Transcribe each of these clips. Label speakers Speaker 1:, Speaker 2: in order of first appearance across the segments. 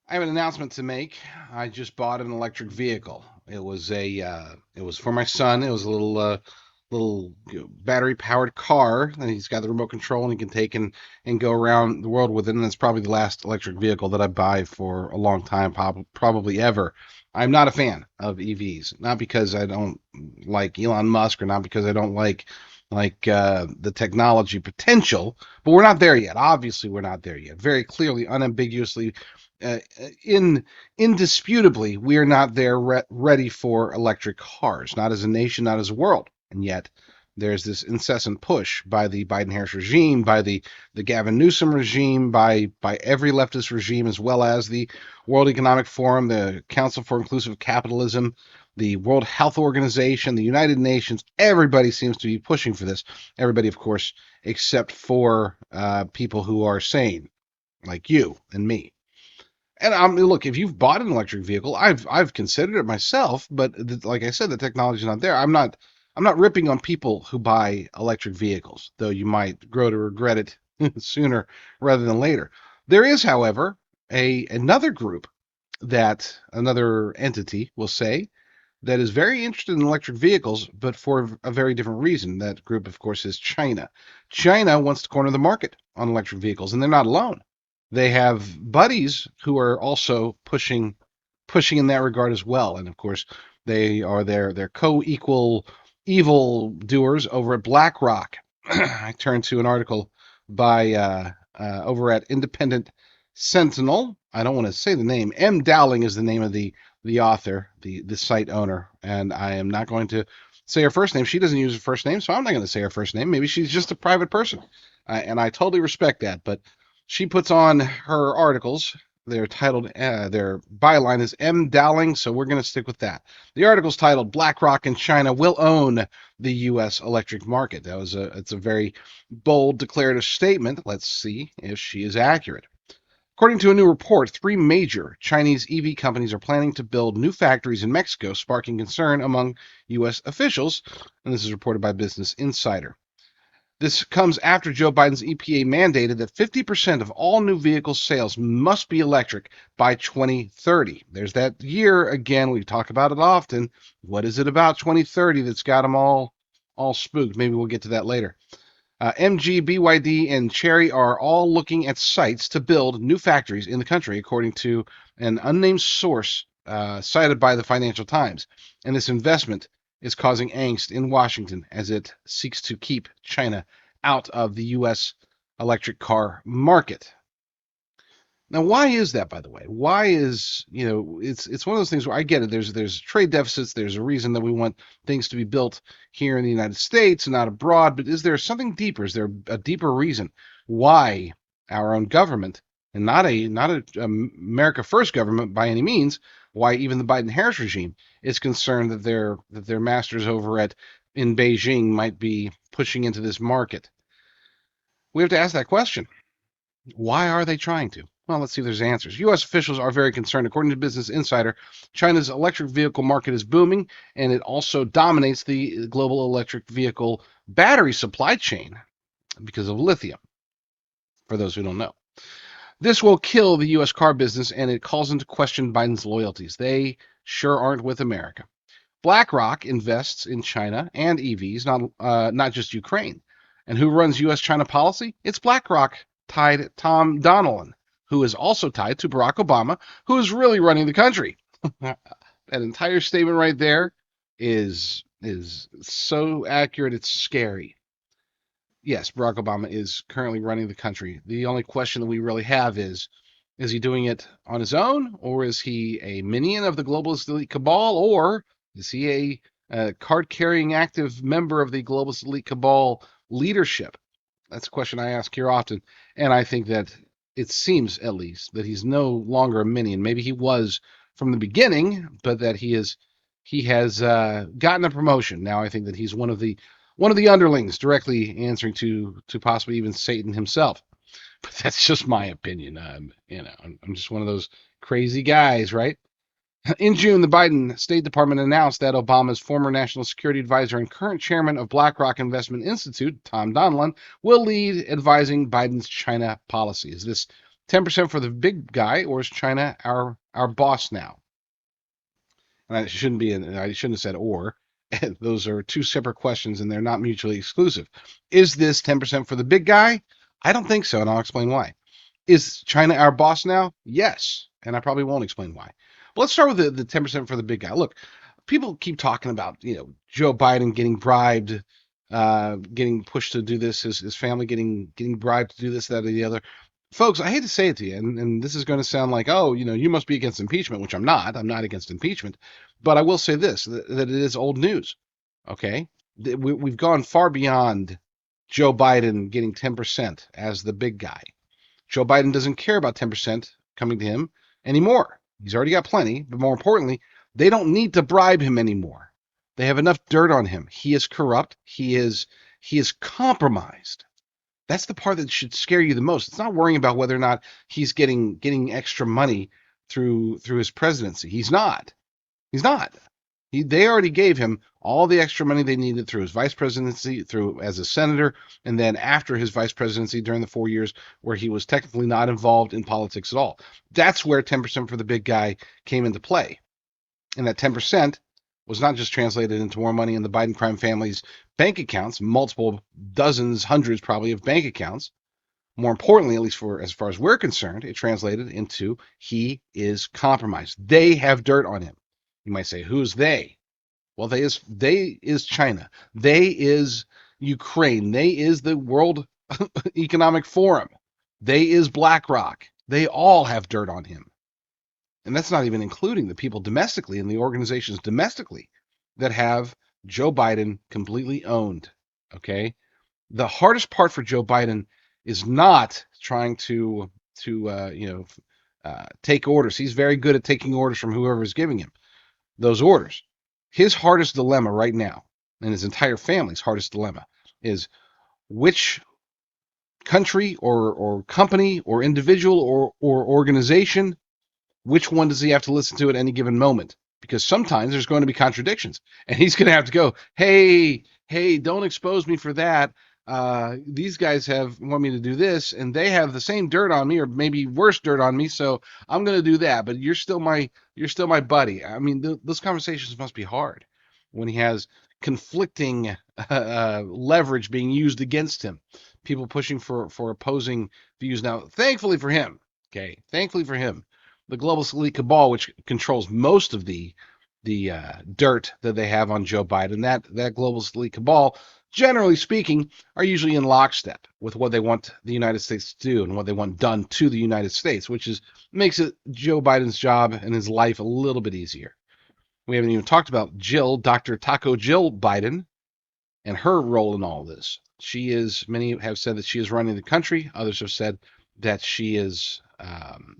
Speaker 1: I have an announcement to make. I just bought an electric vehicle. It was for my son. It was a little battery powered car, and he's got the remote control, and he can take and go around the world with it. And it's probably the last electric vehicle that I buy for a long time, probably ever. I'm not a fan of EVs, not because I don't like Elon Musk, or not because I don't like the technology potential, but we're not there yet. Obviously, we're not there yet. Very clearly, unambiguously, uh, in indisputably, we are not there ready for electric cars, not as a nation, not as a world. And yet, there's this incessant push by the Biden-Harris regime, by the Gavin Newsom regime, by every leftist regime, as well as the World Economic Forum, the Council for Inclusive Capitalism, the World Health Organization, the United Nations. Everybody seems to be pushing for this. Everybody, of course, except for people who are sane, like you and me. And look, if you've bought an electric vehicle, I've considered it myself, but like I said, the technology's not there. I'm not ripping on people who buy electric vehicles, though you might grow to regret it sooner rather than later. There is, however, a another group, that another entity will say, that is very interested in electric vehicles, but for a very different reason. That group, of course, is China. China wants to corner the market on electric vehicles, and they're not alone. They have buddies who are also pushing in that regard as well. And of course, they are their co-equal evil doers over at BlackRock. I turned to an article by over at Independent Sentinel. I don't want to say the name. M. Dowling is the name of the author, the site owner, and I am not going to say her first name. She doesn't use her first name, so I'm not going to say her first name. Maybe she's just a private person, and I totally respect that. But she puts on her articles. They're titled, their byline is M. Dowling, so we're going to stick with that. The article's titled "BlackRock and China Will Own the U.S. Electric Market." It's a very bold declarative statement. Let's see if she is accurate. According to a new report, three major Chinese EV companies are planning to build new factories in Mexico, sparking concern among U.S. officials, and this is reported by Business Insider. This comes after Joe Biden's EPA mandated that 50% of all new vehicle sales must be electric by 2030. There's that year again. We talk about it often. What is it about 2030 that's got them all spooked? Maybe we'll get to that later. MG, BYD, and Chery are all looking at sites to build new factories in the country, according to an unnamed source cited by the Financial Times. And this investment is causing angst in Washington as it seeks to keep China out of the U.S. electric car market. Now, why is that, by the way? Why is, it's one of those things where I get it. There's trade deficits. There's a reason that we want things to be built here in the United States and not abroad. But is there something deeper? Is there a deeper reason why our own government, and not a America First government by any means, why even the Biden-Harris regime is concerned that their masters over at in Beijing might be pushing into this market? We have to ask that question. Why are they trying to? Well, let's see if there's answers. U.S. officials are very concerned. According to Business Insider, China's electric vehicle market is booming, and it also dominates the global electric vehicle battery supply chain because of lithium, for those who don't know. This will kill the U.S. car business, and it calls into question Biden's loyalties. They sure aren't with America. BlackRock invests in China and EVs, not just Ukraine. And who runs U.S.-China policy? It's BlackRock tied Tom Donilon, who is also tied to Barack Obama, who is really running the country. That entire statement right there is so accurate, it's scary. Yes, Barack Obama is currently running the country. The only question that we really have is he doing it on his own, or is he a minion of the globalist elite cabal, or is he a card-carrying active member of the globalist elite cabal leadership? That's a question I ask here often, and I think that it seems, at least, that he's no longer a minion. Maybe he was from the beginning, but that he has gotten a promotion. Now I think that he's one of the underlings, directly answering to possibly even Satan himself. But that's just my opinion. I'm just one of those crazy guys, right? In June, the Biden State Department announced that Obama's former national security advisor and current chairman of BlackRock Investment Institute, Tom Donilon, will lead advising Biden's China policies. This 10% for the big guy, or is China our boss now? And I shouldn't have said or. Those are two separate questions, and they're not mutually exclusive. Is this 10% for the big guy? I don't think so, and I'll explain why. Is China our boss now? Yes, and I probably won't explain why. But let's start with the 10% for the big guy. Look, people keep talking about Joe Biden getting bribed, getting pushed to do this, his family getting bribed to do this, that, or the other. Folks, I hate to say it to you, and this is going to sound like, oh, you must be against impeachment, which I'm not. I'm not against impeachment, but I will say this: that it is old news. Okay, we've gone far beyond Joe Biden getting 10% as the big guy. Joe Biden doesn't care about 10% coming to him anymore. He's already got plenty, but more importantly, they don't need to bribe him anymore. They have enough dirt on him. He is corrupt. He is compromised. That's the part that should scare you the most. It's not worrying about whether or not he's getting extra money through his presidency. He's not. He's not. They already gave him all the extra money they needed through his vice presidency, through as a senator, and then after his vice presidency during the 4 years where he was technically not involved in politics at all. That's where 10% for the big guy came into play. And that 10% was not just translated into more money in the Biden crime family's bank accounts, multiple dozens, hundreds probably of bank accounts. More importantly, at least for as far as we're concerned, it translated into he is compromised. They have dirt on him. You might say, who's they? Well, they is China. They is Ukraine. They is the World Economic Forum. They is BlackRock. They all have dirt on him. And that's not even including the people domestically and the organizations domestically that have Joe Biden completely owned. Okay? The hardest part for Joe Biden is not trying to take orders. He's very good at taking orders from whoever is giving him those orders. His hardest dilemma right now, and his entire family's hardest dilemma, is which country or company or individual or organization, which one does he have to listen to at any given moment? Because sometimes there's going to be contradictions, and he's going to have to go, hey, don't expose me for that. These guys want me to do this, and they have the same dirt on me, or maybe worse dirt on me. So I'm going to do that. But you're still my buddy. I mean, those conversations must be hard when he has conflicting leverage being used against him. People pushing for opposing views. Now, thankfully for him, the global elite cabal, which controls most of the dirt that they have on Joe Biden, that global elite cabal, generally speaking, are usually in lockstep with what they want the United States to do and what they want done to the United States, which makes it Joe Biden's job and his life a little bit easier. We haven't even talked about Dr. Taco Jill Biden, and her role in all this. Many have said that she is running the country. Others have said that she is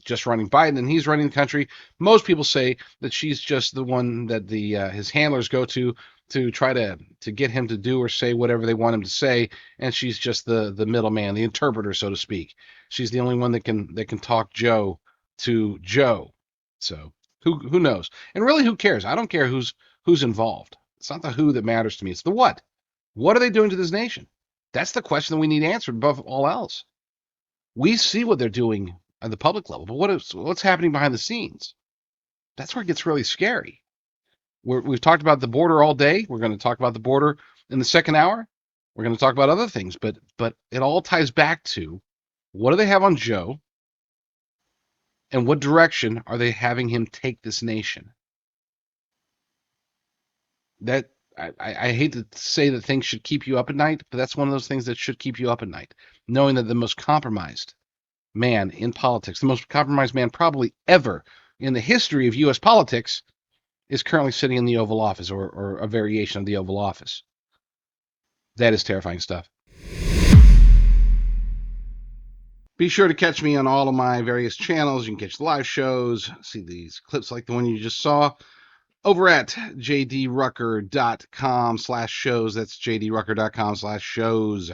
Speaker 1: just running Biden and he's running the country. Most people say that she's just the one that his handlers go to try to get him to do or say whatever they want him to say, and she's just the middleman, the interpreter, so to speak. She's the only one that can talk Joe to Joe. So who knows? And really, who cares? I don't care who's involved. It's not the who that matters to me. It's the what. What are they doing to this nation? That's the question that we need answered above all else. We see what they're doing at the public level, but what's happening behind the scenes? That's where it gets really scary. We've talked about the border all day. We're going to talk about the border in the second hour. We're going to talk about other things, but it all ties back to what do they have on Joe, and what direction are they having him take this nation? That I hate to say that things should keep you up at night, but that's one of those things that should keep you up at night, knowing that the most compromised man in politics, the most compromised man probably ever in the history of U.S. politics, is currently sitting in the Oval Office or a variation of the Oval Office. That is terrifying stuff. Be sure to catch me on all of my various channels. You can catch the live shows, see these clips like the one you just saw, over at jdrucker.com/shows. That's jdrucker.com/shows.